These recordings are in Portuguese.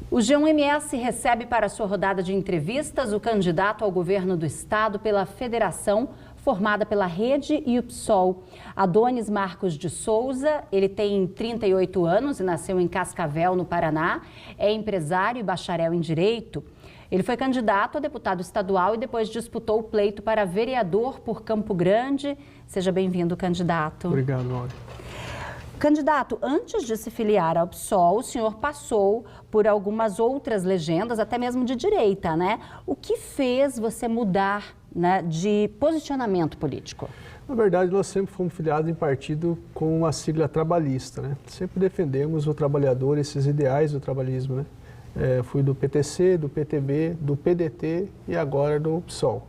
O G1MS recebe para sua rodada de entrevistas o candidato ao governo do estado pela federação formada pela Rede e o PSOL. Adonis Marcos de Souza, ele tem 38 anos e nasceu em Cascavel, no Paraná, é empresário e bacharel em Direito. Ele foi candidato a deputado estadual e depois disputou o pleito para vereador por Campo Grande. Seja bem-vindo, candidato. Obrigado, Laura. Candidato, antes de se filiar ao PSOL, o senhor passou por algumas outras legendas, até mesmo de direita, né? O que fez você mudar, né, de posicionamento político? Na verdade, nós sempre fomos filiados em partido com a sigla trabalhista, né? Sempre defendemos o trabalhador, esses ideais do trabalhismo, né? Fui do PTC, do PTB, do PDT e agora do PSOL.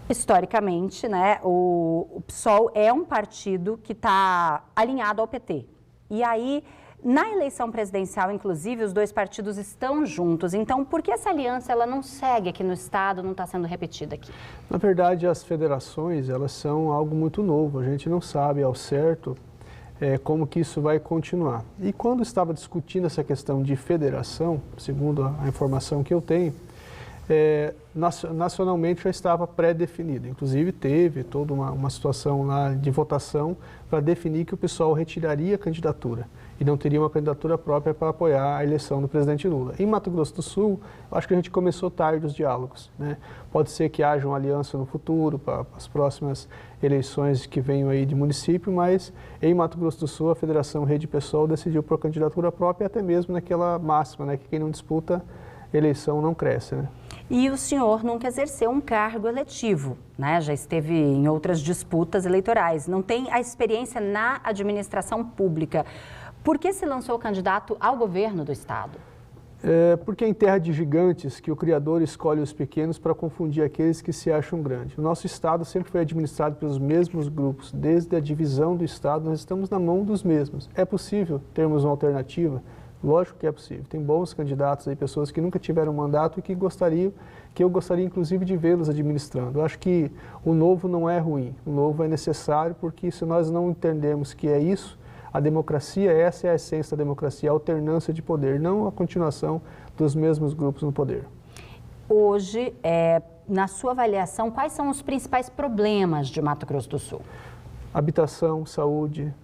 Historicamente, né, o PSOL é um partido que está alinhado ao PT. E aí, na eleição presidencial, inclusive, os dois partidos estão juntos. Então, por que essa aliança ela não segue aqui no estado, não está sendo repetida aqui? Na verdade, as federações, elas são algo muito novo. A gente não sabe ao certo como que isso vai continuar. E quando estava discutindo essa questão de federação, segundo a informação que eu tenho, nacionalmente já estava pré-definido. Inclusive teve toda uma situação lá de votação para definir que o pessoal retiraria a candidatura e não teria uma candidatura própria para apoiar a eleição do presidente Lula. Em Mato Grosso do Sul, eu acho que a gente começou tarde os diálogos, né? Pode ser que haja uma aliança no futuro para as próximas eleições que venham aí de município, mas em Mato Grosso do Sul a Federação Rede PSOL decidiu por candidatura própria, até mesmo naquela máxima, né, que quem não disputa eleição não cresce, né? E o senhor nunca exerceu um cargo eletivo, né? Já esteve em outras disputas eleitorais, não tem a experiência na administração pública. Por que se lançou candidato ao governo do estado? Porque é em terra de gigantes que o Criador escolhe os pequenos para confundir aqueles que se acham grandes. O nosso estado sempre foi administrado pelos mesmos grupos, desde a divisão do estado nós estamos na mão dos mesmos. É possível termos uma alternativa? Lógico que é possível. Tem bons candidatos aí, pessoas que nunca tiveram mandato e que eu gostaria inclusive de vê-los administrando. Eu acho que o novo não é ruim, o novo é necessário, porque se nós não entendermos que é isso, a democracia, essa é a essência da democracia, a alternância de poder, não a continuação dos mesmos grupos no poder. Hoje, na sua avaliação, quais são os principais problemas de Mato Grosso do Sul? Habitação, saúde,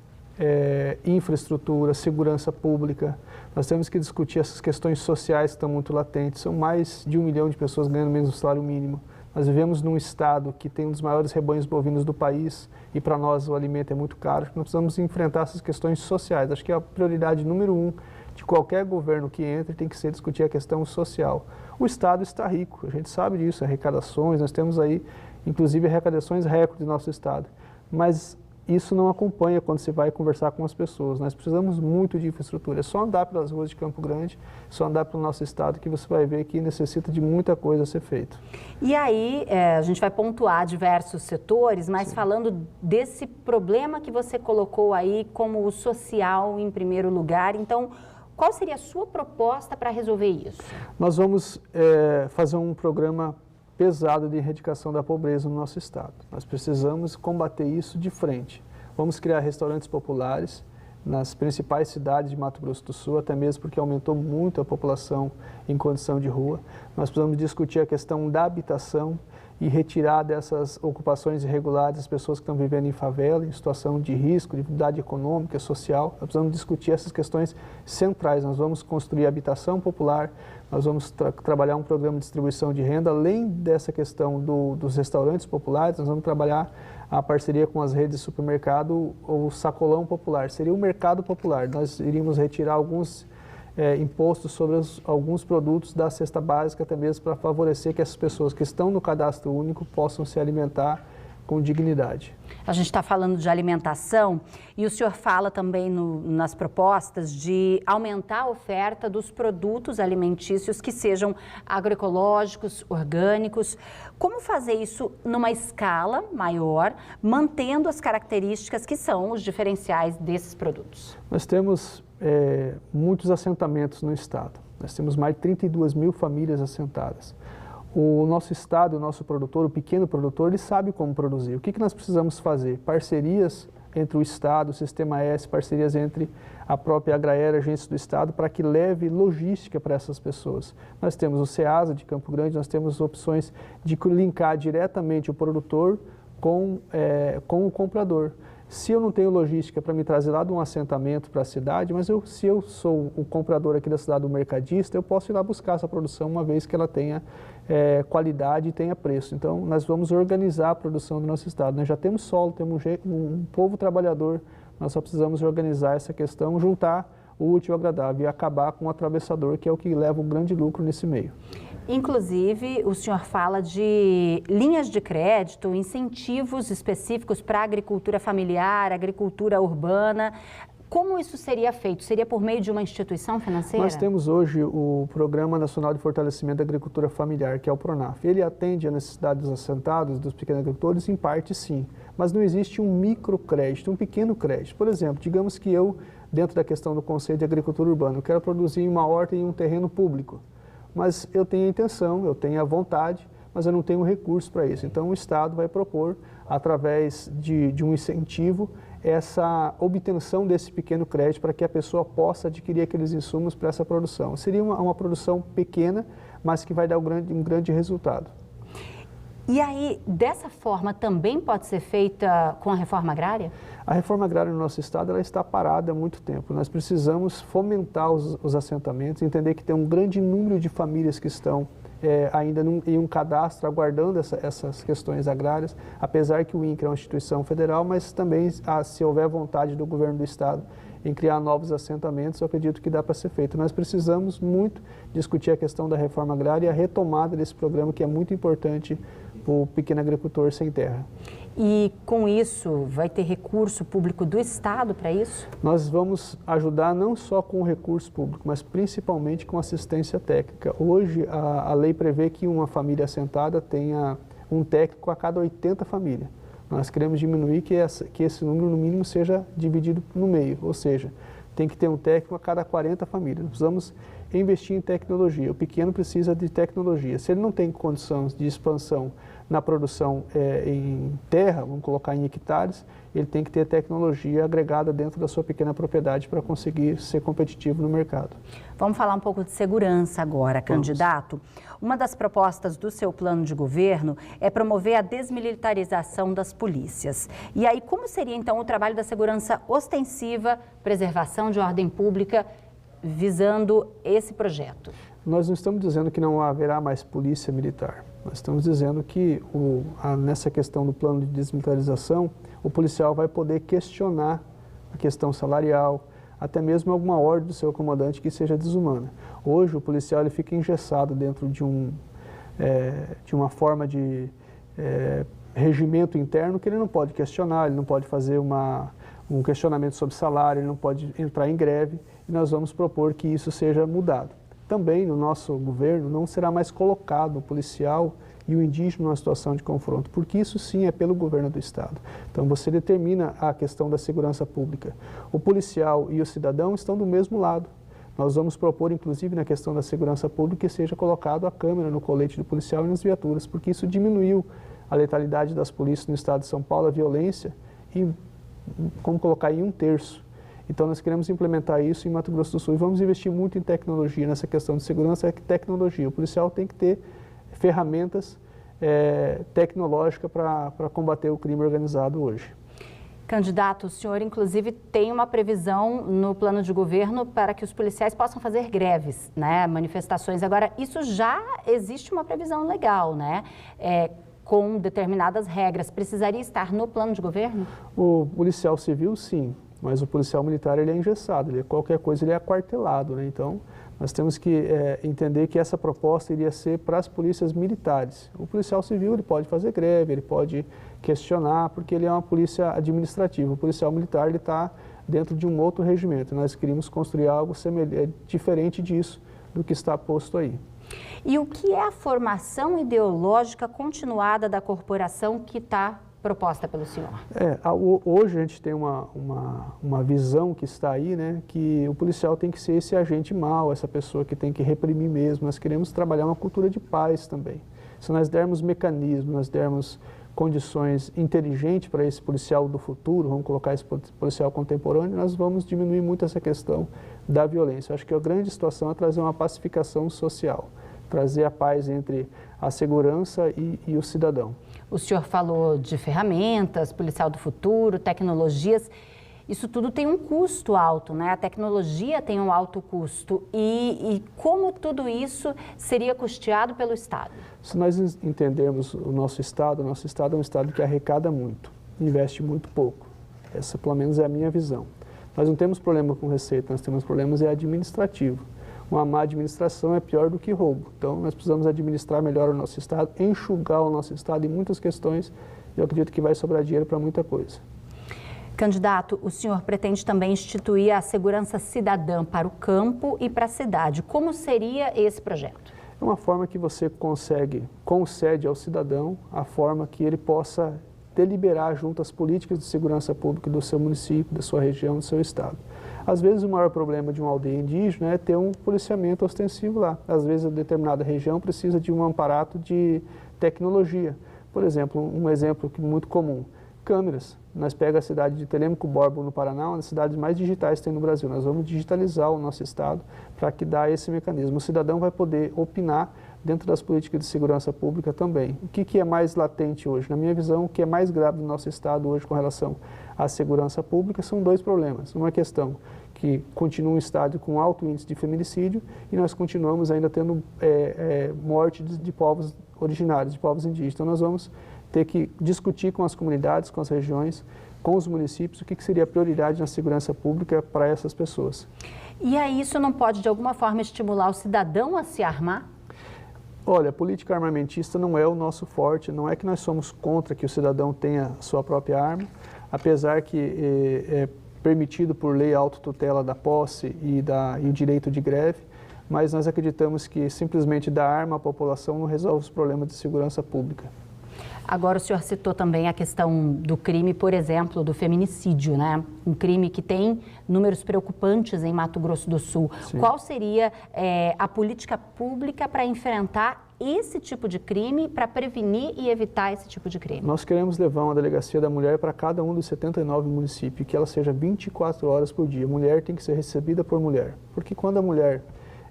infraestrutura, segurança pública. Nós temos que discutir essas questões sociais que estão muito latentes. São mais de 1 milhão de pessoas ganhando menos do salário mínimo. Nós vivemos num estado que tem um dos maiores rebanhos bovinos do país e para nós o alimento é muito caro. Nós precisamos enfrentar essas questões sociais. Acho que a prioridade número 1 de qualquer governo que entre tem que ser discutir a questão social. O estado está rico, a gente sabe disso, arrecadações, nós temos aí inclusive arrecadações recordes no nosso estado. Mas isso não acompanha quando você vai conversar com as pessoas. Nós precisamos muito de infraestrutura. É só andar pelas ruas de Campo Grande, só andar pelo nosso estado que você vai ver que necessita de muita coisa a ser feita. E aí, a gente vai pontuar diversos setores, mas Sim. Falando desse problema que você colocou aí como o social em primeiro lugar, então, qual seria a sua proposta para resolver isso? Nós vamos fazer um programa pesado de erradicação da pobreza no nosso estado. Nós precisamos combater isso de frente. Vamos criar restaurantes populares nas principais cidades de Mato Grosso do Sul, até mesmo porque aumentou muito a população em condição de rua. Nós precisamos discutir a questão da habitação e retirar dessas ocupações irregulares as pessoas que estão vivendo em favela, em situação de risco, de dificuldade econômica, social. Nós precisamos discutir essas questões centrais. Nós vamos construir habitação popular, nós vamos trabalhar um programa de distribuição de renda, além dessa questão dos restaurantes populares, nós vamos trabalhar a parceria com as redes de supermercado, o sacolão popular. Seria o mercado popular. Nós iríamos retirar alguns impostos sobre alguns produtos da cesta básica, até mesmo para favorecer que essas pessoas que estão no cadastro único possam se alimentar com dignidade. A gente está falando de alimentação e o senhor fala também nas propostas de aumentar a oferta dos produtos alimentícios que sejam agroecológicos, orgânicos. Como fazer isso numa escala maior, mantendo as características que são os diferenciais desses produtos? Nós temos muitos assentamentos no estado. Nós temos mais de 32 mil famílias assentadas. O nosso estado, o nosso produtor, o pequeno produtor, ele sabe como produzir. O que nós precisamos fazer? Parcerias entre o Estado, o Sistema S, parcerias entre a própria Agraera, agências do Estado, para que leve logística para essas pessoas. Nós temos o SEASA de Campo Grande, nós temos opções de linkar diretamente o produtor com o comprador. Se eu não tenho logística para me trazer lá de um assentamento para a cidade, mas se eu sou o comprador aqui da cidade, do mercadista, eu posso ir lá buscar essa produção uma vez que ela tenha qualidade e tenha preço. Então, nós vamos organizar a produção do nosso estado. Nós já temos solo, temos um povo trabalhador, nós só precisamos organizar essa questão, juntar o útil ao agradável e acabar com o atravessador, que é o que leva um grande lucro nesse meio. Inclusive, o senhor fala de linhas de crédito, incentivos específicos para a agricultura familiar, agricultura urbana. Como isso seria feito? Seria por meio de uma instituição financeira? Nós temos hoje o Programa Nacional de Fortalecimento da Agricultura Familiar, que é o PRONAF. Ele atende a necessidade dos assentados, dos pequenos agricultores, em parte sim. Mas não existe um microcrédito, um pequeno crédito. Por exemplo, digamos que eu, dentro da questão do conceito de agricultura urbana, eu quero produzir uma horta em um terreno público. Mas eu tenho a intenção, eu tenho a vontade, mas eu não tenho recurso para isso. Então, o Estado vai propor, através de um incentivo, essa obtenção desse pequeno crédito para que a pessoa possa adquirir aqueles insumos para essa produção. Seria uma produção pequena, mas que vai dar um grande resultado. E aí, dessa forma, também pode ser feita com a reforma agrária? A reforma agrária no nosso estado ela está parada há muito tempo. Nós precisamos fomentar os assentamentos, entender que tem um grande número de famílias que estão ainda em um cadastro aguardando essas questões agrárias, apesar que o INCRA é uma instituição federal, mas também, se houver vontade do governo do estado em criar novos assentamentos, eu acredito que dá para ser feito. Nós precisamos muito discutir a questão da reforma agrária e a retomada desse programa, que é muito importante para o pequeno agricultor sem terra. E com isso, vai ter recurso público do Estado para isso? Nós vamos ajudar não só com o recurso público, mas principalmente com assistência técnica. Hoje, a lei prevê que uma família assentada tenha um técnico a cada 80 famílias. Nós queremos diminuir que esse número, no mínimo, seja dividido no meio, ou seja, tem que ter um técnico a cada 40 famílias. Nós precisamos investir em tecnologia. O pequeno precisa de tecnologia. Se ele não tem condições de expansão na produção em terra, vamos colocar em hectares, ele tem que ter tecnologia agregada dentro da sua pequena propriedade para conseguir ser competitivo no mercado. Vamos falar um pouco de segurança agora, candidato. Uma das propostas do seu plano de governo é promover a desmilitarização das polícias. E aí, como seria então o trabalho da segurança ostensiva, preservação de ordem pública, visando esse projeto? Nós não estamos dizendo que não haverá mais polícia militar. Nós estamos dizendo que nessa questão do plano de desmilitarização, o policial vai poder questionar a questão salarial, até mesmo alguma ordem do seu comandante que seja desumana. Hoje, o policial ele fica engessado dentro de uma forma de regimento interno que ele não pode questionar, ele não pode fazer um questionamento sobre salário, ele não pode entrar em greve, e nós vamos propor que isso seja mudado. Também no nosso governo não será mais colocado o policial e o indígena numa situação de confronto, porque isso sim é pelo governo do estado. Então você determina a questão da segurança pública. O policial e o cidadão estão do mesmo lado. Nós vamos propor, inclusive, na questão da segurança pública, que seja colocado a câmera no colete do policial e nas viaturas, porque isso diminuiu a letalidade das polícias no estado de São Paulo, a violência, e como colocar em 1/3. Então, nós queremos implementar isso em Mato Grosso do Sul e vamos investir muito em tecnologia, nessa questão de segurança e tecnologia. O policial tem que ter ferramentas tecnológicas para combater o crime organizado hoje. Candidato, o senhor, inclusive, tem uma previsão no plano de governo para que os policiais possam fazer greves, né, manifestações. Agora, isso já existe uma previsão legal, né? Com determinadas regras. Precisaria estar no plano de governo? O policial civil, sim. Mas o policial militar ele é engessado, qualquer coisa ele é aquartelado, né? Então, nós temos que entender que essa proposta iria ser para as polícias militares. O policial civil ele pode fazer greve, ele pode questionar, porque ele é uma polícia administrativa. O policial militar ele está dentro de um outro regimento. Nós queríamos construir algo diferente disso, do que está posto aí. E o que é a formação ideológica continuada da corporação que está proposta pelo senhor? Hoje a gente tem uma visão que está aí, né, que o policial tem que ser esse agente mau, essa pessoa que tem que reprimir mesmo. Nós queremos trabalhar uma cultura de paz também. Se nós dermos mecanismos, nós dermos condições inteligentes para esse policial do futuro, vamos colocar esse policial contemporâneo, nós vamos diminuir muito essa questão da violência. Eu acho que a grande situação é trazer uma pacificação social, trazer a paz entre a segurança e o cidadão. O senhor falou de ferramentas, policial do futuro, tecnologias. Isso tudo tem um custo alto, né? A tecnologia tem um alto custo. E como tudo isso seria custeado pelo Estado? Se nós entendermos o nosso Estado é um Estado que arrecada muito, investe muito pouco. Essa, pelo menos, é a minha visão. Nós não temos problema com receita, nós temos problemas administrativo. Uma má administração é pior do que roubo. Então, nós precisamos administrar melhor o nosso Estado, enxugar o nosso Estado em muitas questões. E eu acredito que vai sobrar dinheiro para muita coisa. Candidato, o senhor pretende também instituir a segurança cidadã para o campo e para a cidade. Como seria esse projeto? É uma forma que você concede ao cidadão a forma que ele possa deliberar junto às políticas de segurança pública do seu município, da sua região, do seu estado. Às vezes o maior problema de uma aldeia indígena é ter um policiamento ostensivo lá. Às vezes a determinada região precisa de um aparato de tecnologia. Por exemplo, um exemplo muito comum, câmeras. Nós pegamos a cidade de Telêmaco Borba, no Paraná, uma das cidades mais digitais que tem no Brasil. Nós vamos digitalizar o nosso estado para que dá esse mecanismo. O cidadão vai poder opinar dentro das políticas de segurança pública também. O que é mais latente hoje? Na minha visão, o que é mais grave no nosso estado hoje com relação à segurança pública são dois problemas. Uma questão que continua um estado com alto índice de feminicídio e nós continuamos ainda tendo morte de povos originários, de povos indígenas. Então nós vamos ter que discutir com as comunidades, com as regiões, com os municípios, o que seria a prioridade na segurança pública para essas pessoas. E aí isso não pode, de alguma forma, estimular o cidadão a se armar? Olha, a política armamentista não é o nosso forte, não é que nós somos contra que o cidadão tenha sua própria arma, apesar que é permitido por lei a autotutela da posse e o direito de greve, mas nós acreditamos que simplesmente dar arma à população não resolve os problemas de segurança pública. Agora, o senhor citou também a questão do crime, por exemplo, do feminicídio, né? Um crime que tem números preocupantes em Mato Grosso do Sul. Sim. Qual seria a política pública para enfrentar esse tipo de crime, para prevenir e evitar esse tipo de crime? Nós queremos levar uma delegacia da mulher para cada um dos 79 municípios, que ela seja 24 horas por dia. Mulher tem que ser recebida por mulher, porque quando a mulher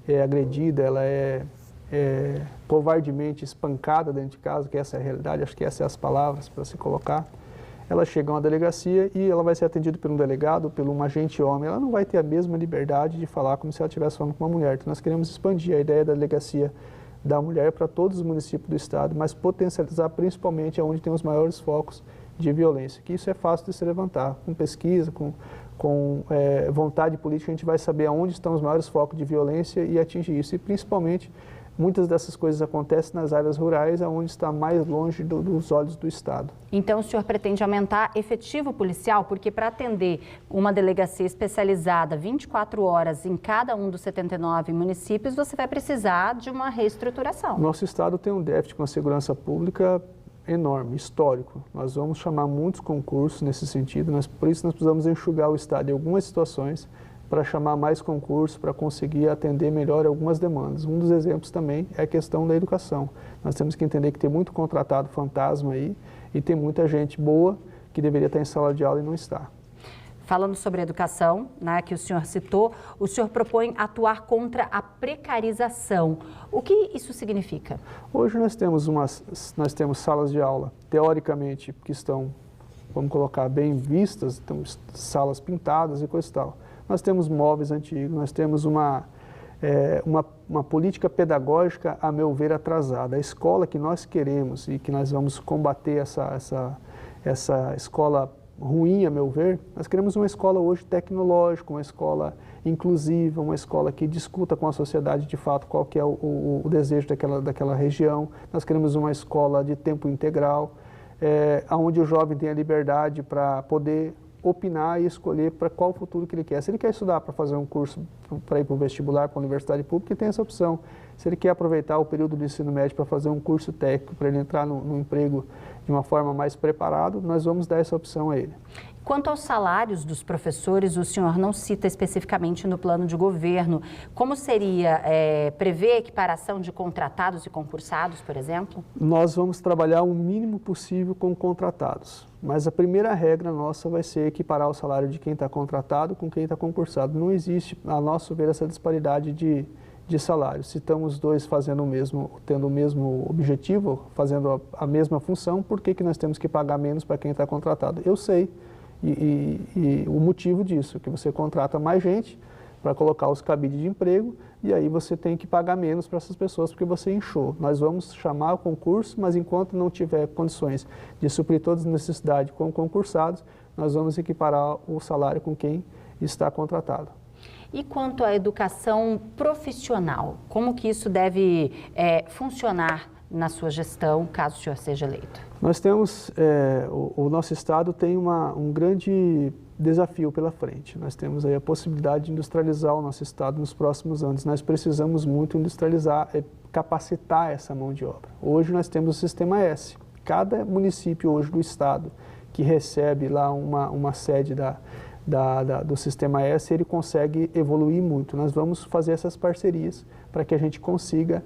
é agredida, ela é covardemente espancada dentro de casa, que essa é a realidade, acho que essas são as palavras para se colocar. Ela chega a uma delegacia e ela vai ser atendida por um delegado, por um agente homem. Ela não vai ter a mesma liberdade de falar como se ela estivesse falando com uma mulher. Então nós queremos expandir a ideia da delegacia da mulher para todos os municípios do estado, mas potencializar principalmente onde tem os maiores focos de violência, que isso é fácil de se levantar. Com pesquisa, com vontade política, a gente vai saber aonde estão os maiores focos de violência e atingir isso. E principalmente, muitas dessas coisas acontecem nas áreas rurais, onde está mais longe dos olhos do Estado. Então, o senhor pretende aumentar efetivo policial? Porque para atender uma delegacia especializada 24 horas em cada um dos 79 municípios, você vai precisar de uma reestruturação. Nosso Estado tem um déficit com a segurança pública enorme, histórico. Nós vamos chamar muitos concursos nesse sentido, por isso nós precisamos enxugar o Estado em algumas situações, para chamar mais concursos, para conseguir atender melhor algumas demandas. Um dos exemplos também é a questão da educação. Nós temos que entender que tem muito contratado fantasma aí e tem muita gente boa que deveria estar em sala de aula e não está. Falando sobre a educação, né, que o senhor citou, o senhor propõe atuar contra a precarização. O que isso significa? Hoje nós temos salas de aula, teoricamente, que estão, vamos colocar, bem vistas, temos salas pintadas e coisa e tal. Nós temos móveis antigos, nós temos uma política pedagógica, a meu ver, atrasada. A escola que nós queremos e que nós vamos combater essa escola ruim, a meu ver, nós queremos uma escola hoje tecnológica, uma escola inclusiva, uma escola que discuta com a sociedade de fato qual que é o desejo daquela região. Nós queremos uma escola de tempo integral, onde o jovem tenha liberdade para poder opinar e escolher para qual futuro que ele quer. Se ele quer estudar para fazer um curso, para ir para o vestibular, para a universidade pública, ele tem essa opção. Se ele quer aproveitar o período do ensino médio para fazer um curso técnico, para ele entrar no emprego de uma forma mais preparada, nós vamos dar essa opção a ele. Quanto aos salários dos professores, o senhor não cita especificamente no plano de governo. Como seria prever equiparação de contratados e concursados, por exemplo? Nós vamos trabalhar o mínimo possível com contratados, mas a primeira regra nossa vai ser equiparar o salário de quem está contratado com quem está concursado. Não existe, a nosso ver, essa disparidade de salário. Se estamos os dois fazendo tendo o mesmo objetivo, fazendo a mesma função, por que nós temos que pagar menos para quem está contratado? Eu sei. E o motivo disso, que você contrata mais gente para colocar os cabides de emprego e aí você tem que pagar menos para essas pessoas porque você inchou. Nós vamos chamar o concurso, mas enquanto não tiver condições de suprir todas as necessidades com concursados, nós vamos equiparar o salário com quem está contratado. E quanto à educação profissional, como que isso deve funcionar na sua gestão, caso o senhor seja eleito? Nós temos, o nosso estado tem um grande desafio pela frente. Nós temos aí a possibilidade de industrializar o nosso estado nos próximos anos. Nós precisamos muito industrializar, capacitar essa mão de obra. Hoje nós temos o Sistema S. Cada município hoje do estado que recebe lá uma sede do Sistema S, ele consegue evoluir muito. Nós vamos fazer essas parcerias para que a gente consiga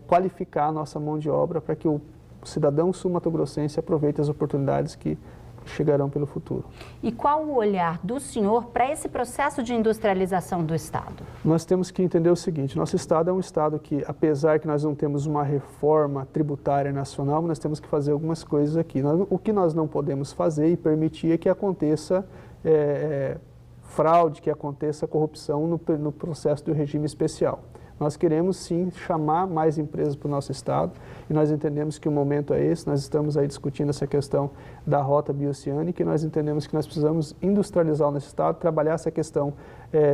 qualificar a nossa mão de obra para que o cidadão sul-mato-grossense aproveite as oportunidades que chegarão pelo futuro. E qual o olhar do senhor para esse processo de industrialização do Estado? Nós temos que entender o seguinte, nosso Estado é um Estado que, apesar que nós não temos uma reforma tributária nacional, nós temos que fazer algumas coisas aqui. O que nós não podemos fazer e permitir é que aconteça fraude, que aconteça corrupção no processo do regime especial. Nós queremos sim chamar mais empresas para o nosso estado e nós entendemos que o momento é esse, nós estamos aí discutindo essa questão da rota bioceânica e nós entendemos que nós precisamos industrializar o nosso estado, trabalhar essa questão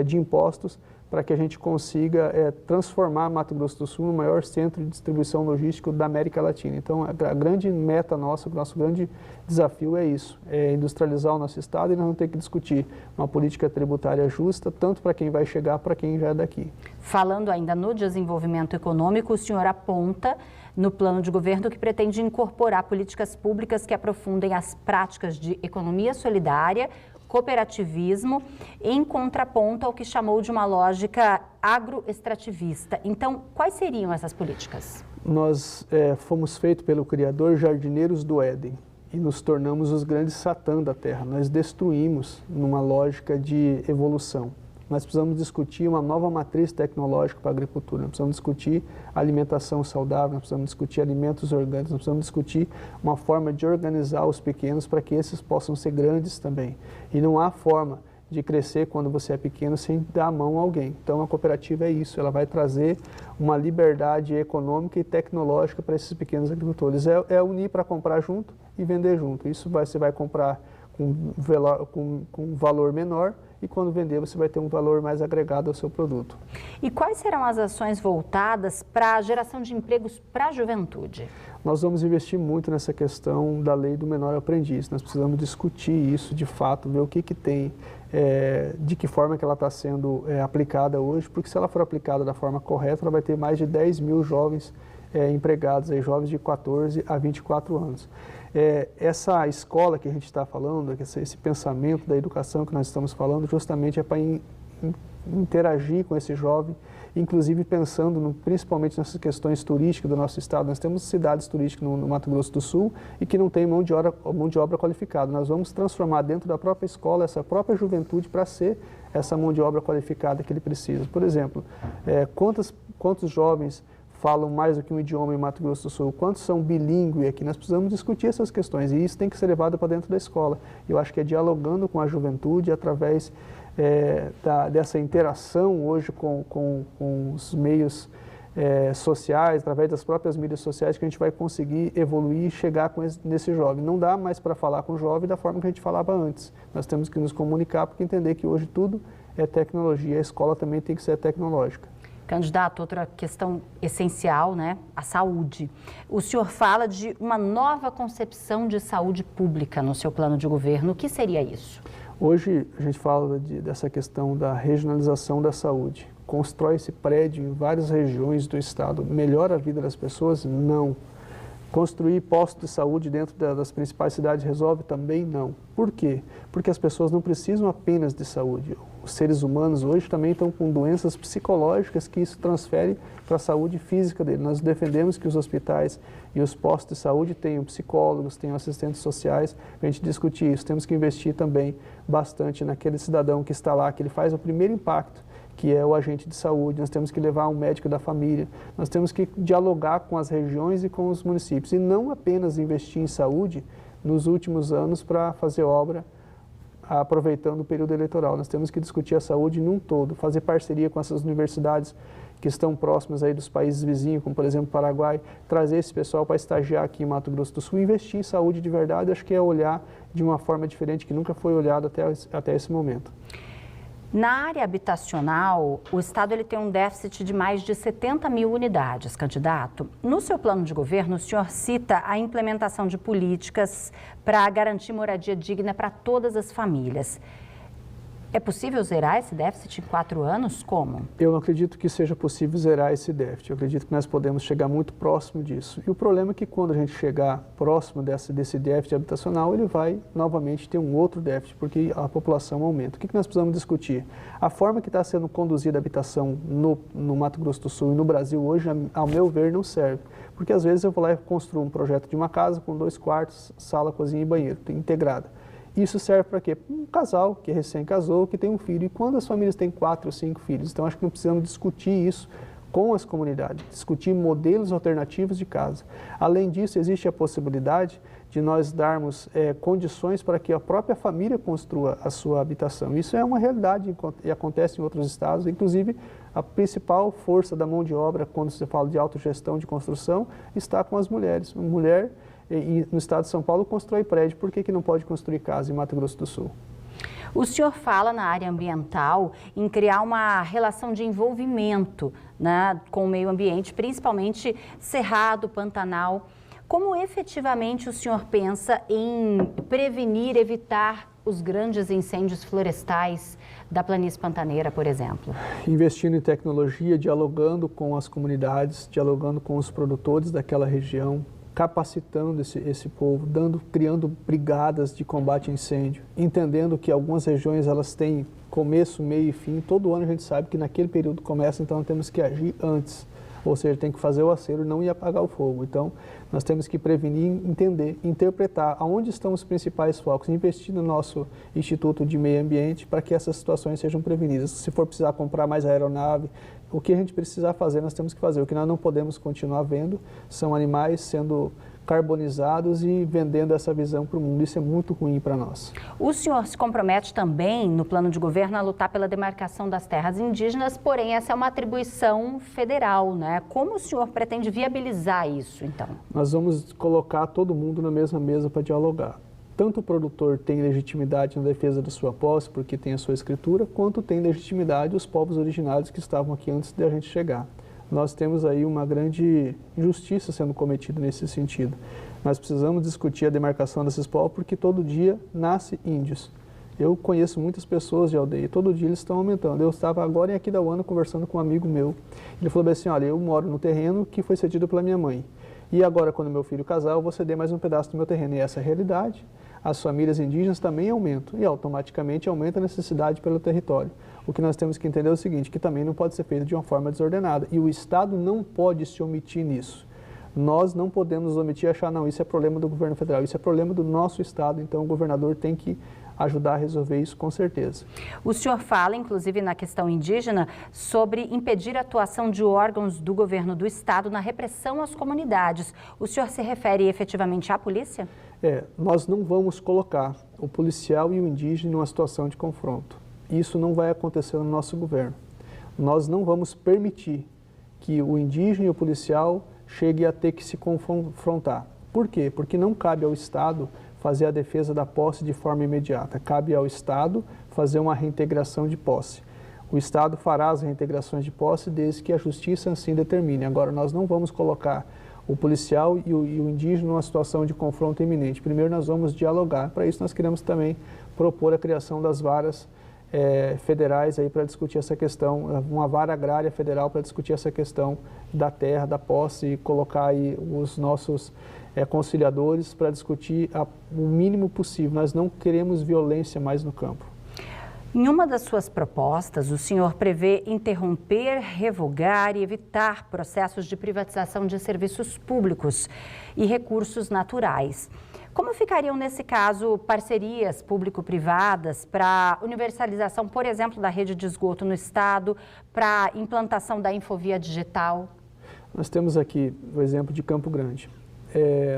de impostos para que a gente consiga transformar Mato Grosso do Sul no maior centro de distribuição logística da América Latina. Então, a grande meta nossa, o nosso grande desafio é isso, é industrializar o nosso estado e nós vamos ter que discutir uma política tributária justa, tanto para quem vai chegar, para quem já é daqui. Falando ainda no desenvolvimento econômico, o senhor aponta no plano de governo que pretende incorporar políticas públicas que aprofundem as práticas de economia solidária, cooperativismo, em contraponto ao que chamou de uma lógica agroextrativista. Então, quais seriam essas políticas? Nós fomos feitos pelo Criador jardineiros do Éden e nos tornamos os grandes satã da terra. Nós destruímos numa lógica de evolução. Nós precisamos discutir uma nova matriz tecnológica para a agricultura, nós precisamos discutir alimentação saudável, nós precisamos discutir alimentos orgânicos, nós precisamos discutir uma forma de organizar os pequenos para que esses possam ser grandes também. E não há forma de crescer quando você é pequeno sem dar a mão a alguém. Então a cooperativa é isso, ela vai trazer uma liberdade econômica e tecnológica para esses pequenos agricultores. É unir para comprar junto e vender junto. Isso você vai comprar com valor menor e quando vender você vai ter um valor mais agregado ao seu produto. E quais serão as ações voltadas para a geração de empregos para a juventude? Nós vamos investir muito nessa questão da lei do menor aprendiz. Nós precisamos discutir isso de fato, ver o que tem, de que forma que ela está sendo aplicada hoje, porque se ela for aplicada da forma correta, ela vai ter mais de 10 mil jovens empregados, jovens de 14 a 24 anos. Essa escola que a gente está falando, esse pensamento da educação que nós estamos falando, justamente é para interagir com esse jovem, inclusive pensando principalmente nessas questões turísticas do nosso estado. Nós temos cidades turísticas no Mato Grosso do Sul e que não tem mão de obra qualificada. Nós vamos transformar dentro da própria escola essa própria juventude para ser essa mão de obra qualificada que ele precisa. Por exemplo, quantos jovens falam mais do que um idioma em Mato Grosso do Sul, quantos são bilíngues aqui, nós precisamos discutir essas questões e isso tem que ser levado para dentro da escola. Eu acho que é dialogando com a juventude através dessa interação hoje com os meios sociais, através das próprias mídias sociais que a gente vai conseguir evoluir e chegar nesse jovem. Não dá mais para falar com o jovem da forma que a gente falava antes. Nós temos que nos comunicar porque entender que hoje tudo é tecnologia, a escola também tem que ser tecnológica. Candidato, outra questão essencial, né? A saúde. O senhor fala de uma nova concepção de saúde pública no seu plano de governo. O que seria isso? Hoje a gente fala dessa questão da regionalização da saúde. constrói esse prédio em várias regiões do estado, melhora a vida das pessoas? Não. Construir postos de saúde dentro das principais cidades resolve? Também não. Por quê? Porque as pessoas não precisam apenas de saúde. Os seres humanos hoje também estão com doenças psicológicas que isso transfere para a saúde física dele. Nós defendemos que os hospitais e os postos de saúde tenham psicólogos, tenham assistentes sociais, para a gente discutir isso. Temos que investir também bastante naquele cidadão que está lá, que ele faz o primeiro impacto, que é o agente de saúde. Nós temos que levar um médico da família, nós temos que dialogar com as regiões e com os municípios, e não apenas investir em saúde nos últimos anos para fazer obra aproveitando o período eleitoral. Nós temos que discutir a saúde num todo, fazer parceria com essas universidades que estão próximas aí dos países vizinhos, como por exemplo o Paraguai, trazer esse pessoal para estagiar aqui em Mato Grosso do Sul, investir em saúde de verdade. Acho que é olhar de uma forma diferente que nunca foi olhado até esse momento. Na área habitacional, o Estado ele tem um déficit de mais de 70 mil unidades, candidato. No seu plano de governo, o senhor cita a implementação de políticas para garantir moradia digna para todas as famílias. É possível zerar esse déficit em 4 anos? Como? Eu não acredito que seja possível zerar esse déficit. Eu acredito que nós podemos chegar muito próximo disso. E o problema é que quando a gente chegar próximo desse déficit habitacional, ele vai novamente ter um outro déficit, porque a população aumenta. O que nós precisamos discutir? A forma que está sendo conduzida a habitação no Mato Grosso do Sul e no Brasil hoje, ao meu ver, não serve. Porque às vezes eu vou lá e construo um projeto de uma casa com 2 quartos, sala, cozinha e banheiro, integrada. Isso serve para quê? Um casal que recém casou, que tem um filho. E quando as famílias têm 4 ou 5 filhos? Então, acho que nós precisamos discutir isso com as comunidades, discutir modelos alternativos de casa. Além disso, existe a possibilidade de nós darmos condições para que a própria família construa a sua habitação. Isso é uma realidade e acontece em outros estados. Inclusive, a principal força da mão de obra, quando se fala de autogestão de construção, está com as mulheres. Uma mulher... E no estado de São Paulo constrói prédio, por que não pode construir casa em Mato Grosso do Sul? O senhor fala na área ambiental em criar uma relação de envolvimento, né, com o meio ambiente, principalmente Cerrado, Pantanal. Como efetivamente o senhor pensa em prevenir, evitar os grandes incêndios florestais da planície pantaneira, por exemplo? Investindo em tecnologia, dialogando com as comunidades, dialogando com os produtores daquela região, capacitando esse povo, criando brigadas de combate a incêndio, entendendo que algumas regiões elas têm começo, meio e fim. Todo ano a gente sabe que naquele período começa, então nós temos que agir antes. Ou seja, tem que fazer o acero, não ir apagar o fogo. Então, nós temos que prevenir, entender, interpretar aonde estão os principais focos, investir no nosso Instituto de Meio Ambiente para que essas situações sejam prevenidas. Se for precisar comprar mais aeronave, o que a gente precisar fazer, nós temos que fazer. O que nós não podemos continuar vendo são animais sendo carbonizados e vendendo essa visão para o mundo. Isso é muito ruim para nós. O senhor se compromete também, no plano de governo, a lutar pela demarcação das terras indígenas, porém essa é uma atribuição federal, né? Como o senhor pretende viabilizar isso, então? Nós vamos colocar todo mundo na mesma mesa para dialogar. Tanto o produtor tem legitimidade na defesa da sua posse, porque tem a sua escritura, quanto tem legitimidade os povos originários que estavam aqui antes de a gente chegar. Nós temos aí uma grande injustiça sendo cometida nesse sentido. Nós precisamos discutir a demarcação desses povos porque todo dia nasce índios. Eu conheço muitas pessoas de aldeia, todo dia eles estão aumentando. Eu estava agora em Aquidauana conversando com um amigo meu. Ele falou assim, olha, eu moro no terreno que foi cedido pela minha mãe. E agora, quando meu filho casar, eu vou ceder mais um pedaço do meu terreno. E essa é a realidade. As famílias indígenas também aumentam e automaticamente aumenta a necessidade pelo território. O que nós temos que entender é o seguinte, que também não pode ser feito de uma forma desordenada. E o Estado não pode se omitir nisso. Nós não podemos nos omitir e achar, não, isso é problema do governo federal, isso é problema do nosso Estado, então o governador tem que ajudar a resolver isso com certeza. O senhor fala, inclusive na questão indígena, sobre impedir a atuação de órgãos do governo do Estado na repressão às comunidades. O senhor se refere efetivamente à polícia? Nós não vamos colocar o policial e o indígena numa situação de confronto. Isso não vai acontecer no nosso governo. Nós não vamos permitir que o indígena e o policial cheguem a ter que se confrontar. Por quê? Porque não cabe ao Estado fazer a defesa da posse de forma imediata. Cabe ao Estado fazer uma reintegração de posse. O Estado fará as reintegrações de posse desde que a Justiça assim determine. Agora, nós não vamos colocar o policial e o indígena numa situação de confronto iminente. Primeiro, nós vamos dialogar. Para isso, nós queremos também propor a criação das varas federais aí para discutir essa questão, uma vara agrária federal para discutir essa questão da terra, da posse e colocar aí os nossos conciliadores para discutir o mínimo possível. Nós não queremos violência mais no campo. Em uma das suas propostas, o senhor prevê interromper, revogar e evitar processos de privatização de serviços públicos e recursos naturais. Como ficariam, nesse caso, parcerias público-privadas para universalização, por exemplo, da rede de esgoto no estado, para implantação da infovia digital? Nós temos aqui o exemplo de Campo Grande.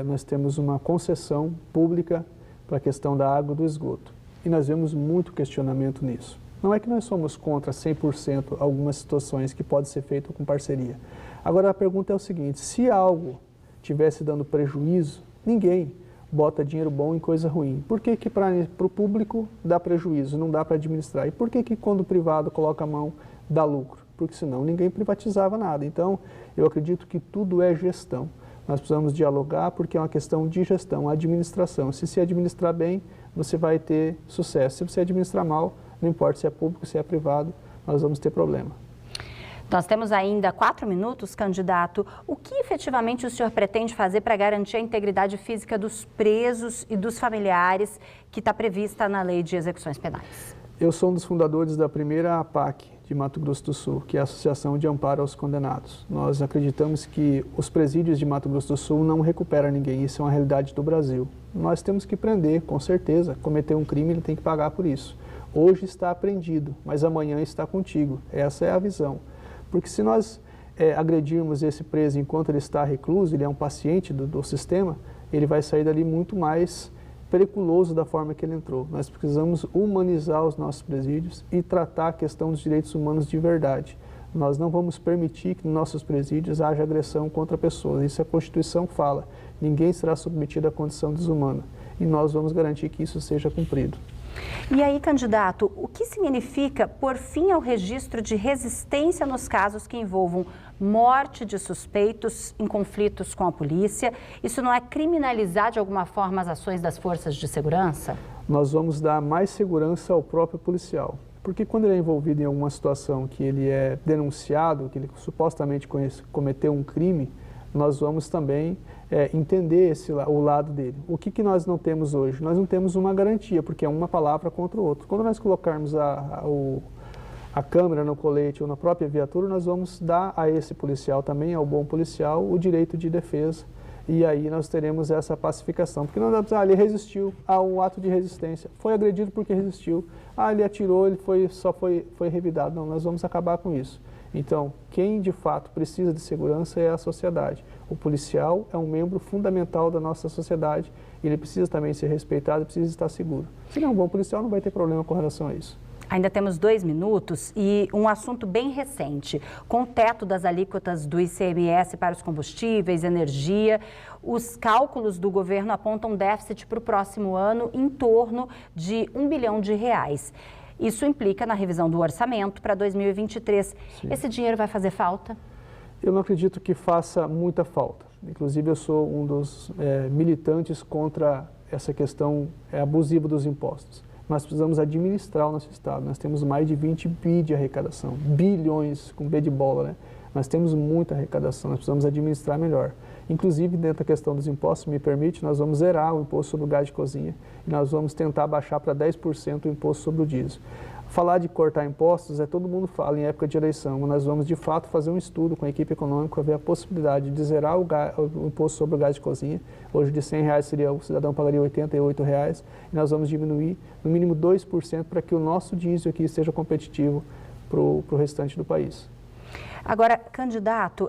Nós temos uma concessão pública para a questão da água e do esgoto. E nós vemos muito questionamento nisso. Não é que nós somos contra 100% algumas situações que podem ser feitas com parceria. Agora a pergunta é o seguinte, se algo estivesse dando prejuízo, ninguém bota dinheiro bom em coisa ruim. Por que que para o público dá prejuízo, não dá para administrar? E por que que quando o privado coloca a mão dá lucro? Porque senão ninguém privatizava nada. Então eu acredito que tudo é gestão. Nós precisamos dialogar porque é uma questão de gestão, administração. Se administrar bem, você vai ter sucesso. Se você administrar mal, não importa se é público, se é privado, nós vamos ter problema. Nós temos ainda 4 minutos, candidato. O que efetivamente o senhor pretende fazer para garantir a integridade física dos presos e dos familiares que está prevista na Lei de Execuções Penais? Eu sou um dos fundadores da primeira APAC de Mato Grosso do Sul, que é a Associação de Amparo aos Condenados. Nós acreditamos que os presídios de Mato Grosso do Sul não recuperam ninguém, isso é uma realidade do Brasil. Nós temos que prender, com certeza, cometer um crime, ele tem que pagar por isso. Hoje está apreendido, mas amanhã está contigo, essa é a visão. Porque se nós agredirmos esse preso enquanto ele está recluso, ele é um paciente do sistema, ele vai sair dali muito mais periculoso da forma que ele entrou. Nós precisamos humanizar os nossos presídios e tratar a questão dos direitos humanos de verdade. Nós não vamos permitir que nos nossos presídios haja agressão contra pessoas. Isso a Constituição fala. Ninguém será submetido à condição desumana. E nós vamos garantir que isso seja cumprido. E aí, candidato, o que significa pôr fim ao registro de resistência nos casos que envolvam morte de suspeitos em conflitos com a polícia? Isso não é criminalizar de alguma forma as ações das forças de segurança? Nós vamos dar mais segurança ao próprio policial. Porque quando ele é envolvido em alguma situação que ele é denunciado, que ele supostamente cometeu um crime, nós vamos também entender o lado dele. O que nós não temos hoje? Nós não temos uma garantia, porque é uma palavra contra o outro. Quando nós colocarmos a câmera no colete ou na própria viatura, nós vamos dar a esse policial também, ao bom policial, o direito de defesa. E aí nós teremos essa pacificação. Porque não dá para ele resistiu a um ato de resistência, foi agredido porque resistiu, ele atirou, ele só foi revidado. Não, nós vamos acabar com isso. Então, quem de fato precisa de segurança é a sociedade. O policial é um membro fundamental da nossa sociedade e ele precisa também ser respeitado, precisa estar seguro. Se ele é um bom policial, não vai ter problema com relação a isso. Ainda temos 2 minutos e um assunto bem recente. Com o teto das alíquotas do ICMS para os combustíveis, energia, os cálculos do governo apontam déficit para o próximo ano em torno de R$1 bilhão. Isso implica na revisão do orçamento para 2023. Sim. Esse dinheiro vai fazer falta? Eu não acredito que faça muita falta. Inclusive, eu sou um dos militantes contra essa questão abusiva dos impostos. Nós precisamos administrar o nosso Estado. Nós temos mais de 20 bi de arrecadação, bilhões com B de bola, né? Nós temos muita arrecadação, nós precisamos administrar melhor. Inclusive, dentro da questão dos impostos, me permite, nós vamos zerar o imposto sobre o gás de cozinha e nós vamos tentar baixar para 10% o imposto sobre o diesel. Falar de cortar impostos, todo mundo fala em época de eleição, mas nós vamos de fato fazer um estudo com a equipe econômica para ver a possibilidade de zerar o imposto sobre o gás de cozinha. Hoje de R$100 o cidadão pagaria R$88 e nós vamos diminuir no mínimo 2% para que o nosso diesel aqui seja competitivo para o restante do país. Agora, candidato,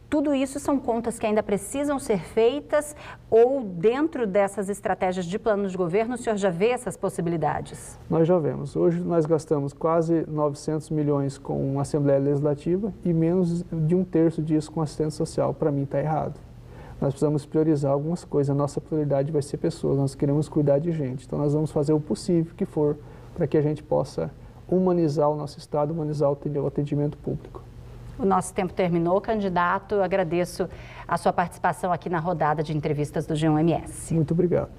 tudo isso são contas que ainda precisam ser feitas ou dentro dessas estratégias de plano de governo o senhor já vê essas possibilidades? Nós já vemos. Hoje nós gastamos quase 900 milhões com a Assembleia Legislativa e menos de 1/3 disso com assistência social. Para mim está errado. Nós precisamos priorizar algumas coisas. A nossa prioridade vai ser pessoas, nós queremos cuidar de gente. Então nós vamos fazer o possível que for para que a gente possa humanizar o nosso Estado, humanizar o atendimento público. O nosso tempo terminou, candidato. Eu agradeço a sua participação aqui na rodada de entrevistas do G1 MS. Muito obrigado.